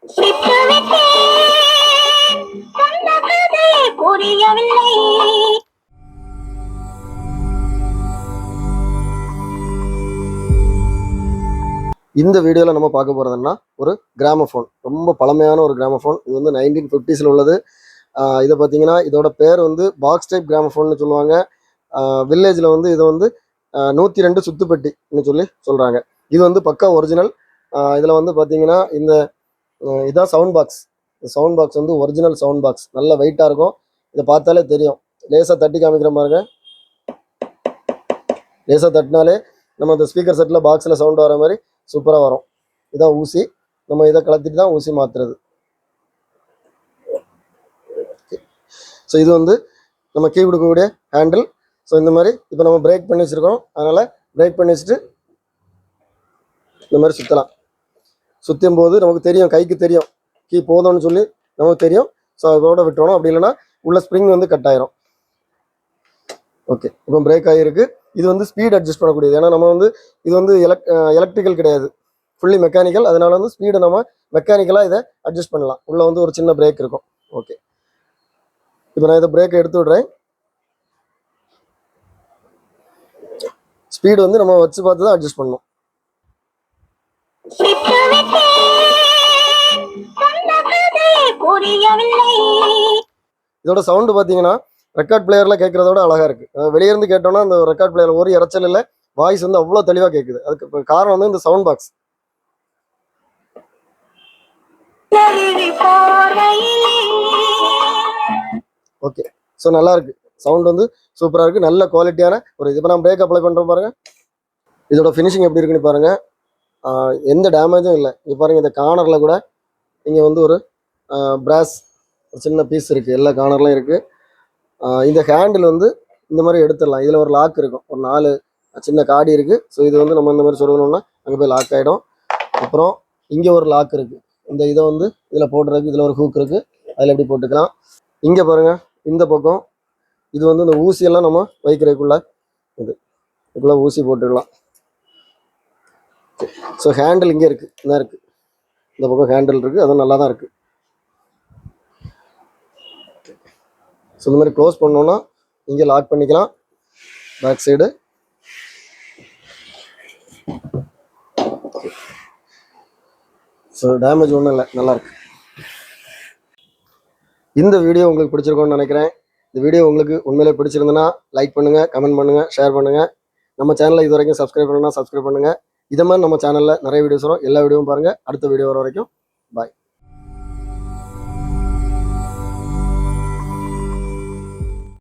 இந்த வீடியோவில் நம்ம பார்க்க போகிறதுன்னா ஒரு கிராமஃபோன், ரொம்ப பழமையான ஒரு கிராமஃபோன். இது வந்து 1950s உள்ளது. இதை பார்த்தீங்கன்னா இதோட பேர் வந்து பாக்ஸ் டைப் கிராமஃபோன்னு சொல்லுவாங்க. வில்லேஜில் வந்து இதை வந்து 102 சுத்துப்பட்டின்னு சொல்லி சொல்கிறாங்க. இது வந்து பக்கா ஒரிஜினல். இதில் வந்து பார்த்தீங்கன்னா இதான் சவுண்ட் பாக்ஸ். இந்த சவுண்ட் பாக்ஸ் வந்து ஒரிஜினல் சவுண்ட் பாக்ஸ், நல்ல வெயிட்டாக இருக்கும். இதை பார்த்தாலே தெரியும். லேசாக தட்டி காமிக்கிற பாருங்க. லேசாக தட்டினாலே நம்ம இந்த ஸ்பீக்கர் செட்டில் பாக்ஸில் சவுண்ட் வர மாதிரி சூப்பராக வரும். இதான் ஊசி. நம்ம இதை கலத்திட்டு தான் ஊசி மாற்றுறது. ஸோ இது வந்து நம்ம கீ கொடுக்கக்கூடிய ஹேண்டில். ஸோ இந்த மாதிரி இப்போ நம்ம பிரேக் பண்ணி வச்சுருக்கோம். அதனால் பிரேக் பண்ணி வச்சுட்டு இந்த மாதிரி சுற்றலாம். சுற்றும் போது நமக்கு தெரியும், கைக்கு தெரியும் கீ போதும்னு சொல்லி நமக்கு தெரியும். ஸோ அதோட விட்டுறணும். அப்படி இல்லைன்னா உள்ள ஸ்ப்ரிங் வந்து கட் ஆயிரும். ஓகே, இப்போ பிரேக் ஆகிருக்கு. இது வந்து ஸ்பீட் அட்ஜஸ்ட் பண்ணக்கூடியது. ஏன்னா நம்ம வந்து இது வந்து எலக்ட்ரிக்கல் கிடையாது, ஃபுல்லி மெக்கானிக்கல். அதனால வந்து ஸ்பீடை நம்ம மெக்கானிக்கலாக இதை அட்ஜஸ்ட் பண்ணலாம். உள்ளே வந்து ஒரு சின்ன பிரேக் இருக்கும். ஓகே, இப்போ நான் இதை பிரேக்கை எடுத்து விடுறேன். ஸ்பீடு வந்து நம்ம வச்சு பார்த்து தான் அட்ஜஸ்ட் பண்ணணும். இதோட சவுண்டு பார்த்தீங்கன்னா ரெக்கார்ட் பிளேயரில் கேட்குறதோட அழகாக இருக்குது. வெளியேருந்து கேட்டோம்னா அந்த ரெக்கார்ட் பிளேயர் ஒரு இறைச்சல் இல்லை, வாய்ஸ் வந்து அவ்வளோ தெளிவாக கேட்குது. அதுக்கு காரணம் வந்து இந்த சவுண்ட் பாக்ஸ். ஓகே, ஸோ நல்லா இருக்கு. சவுண்ட் வந்து சூப்பராக இருக்குது, நல்ல குவாலிட்டியான ஒரு இது. இப்போ நான் பிரேக் அப்ளை பண்ணுறோம் பாருங்க. இதோட ஃபினிஷிங் எப்படி இருக்குன்னு பாருங்க. எந்த டேமேஜும் இல்லை. இங்கே பாருங்க, இந்த கார்னரில் கூட இங்கே வந்து ஒரு பிராஸ் ஒரு சின்ன பீஸ் இருக்குது. எல்லா கார்னர்லையும் இருக்குது. இந்த ஹேண்டில் வந்து இந்த மாதிரி எடுத்துடலாம். இதில் ஒரு லாக் இருக்கும், ஒரு 4 சின்ன காடி இருக்குது. ஸோ இது வந்து நம்ம இந்த மாதிரி சொல்லணும்னா அங்கே போய் லாக் ஆகிடும். அப்புறம் இங்கே ஒரு லாக் இருக்குது. இந்த இதை வந்து இதில் போடுறதுக்கு இதில் ஒரு ஹூக் இருக்குது, அதில் எப்படி போட்டுக்கலாம். இங்கே பாருங்கள், இந்த பக்கம் இது வந்து இந்த ஊசியெல்லாம் நம்ம வைக்கிறதுக்குள்ள இதுக்குள்ளே ஊசி போட்டுக்கலாம். ஸோ ஹேண்டில் இங்கே இருக்குது, என்ன இருக்குது, இந்த பக்கம் ஹேண்டில் இருக்குது, அதுவும் நல்லா தான் இருக்குது. ஸோ இந்த மாதிரி க்ளோஸ் பண்ணோன்னா இங்கே லாக் பண்ணிக்கலாம். பேக் சைடு ஸோ டேமேஜ் ஒன்றும் இல்லை, நல்லாயிருக்கு. இந்த வீடியோ உங்களுக்கு பிடிச்சிருக்கோன்னு நினைக்கிறேன். இந்த வீடியோ உங்களுக்கு உண்மையிலே பிடிச்சிருந்ததுன்னா லைக் பண்ணுங்கள், கமெண்ட் பண்ணுங்கள், ஷேர் பண்ணுங்கள். நம்ம சேனலை இது வரைக்கும் சப்ஸ்கிரைப் பண்ணணும்னா சப்ஸ்கிரைப் பண்ணுங்கள். இதை மாதிரி நம்ம சேனலில் நிறைய வீடியோஸ் வரும். எல்லா வீடியோவும் பாருங்கள். அடுத்த வீடியோ வர வரைக்கும் பாய்.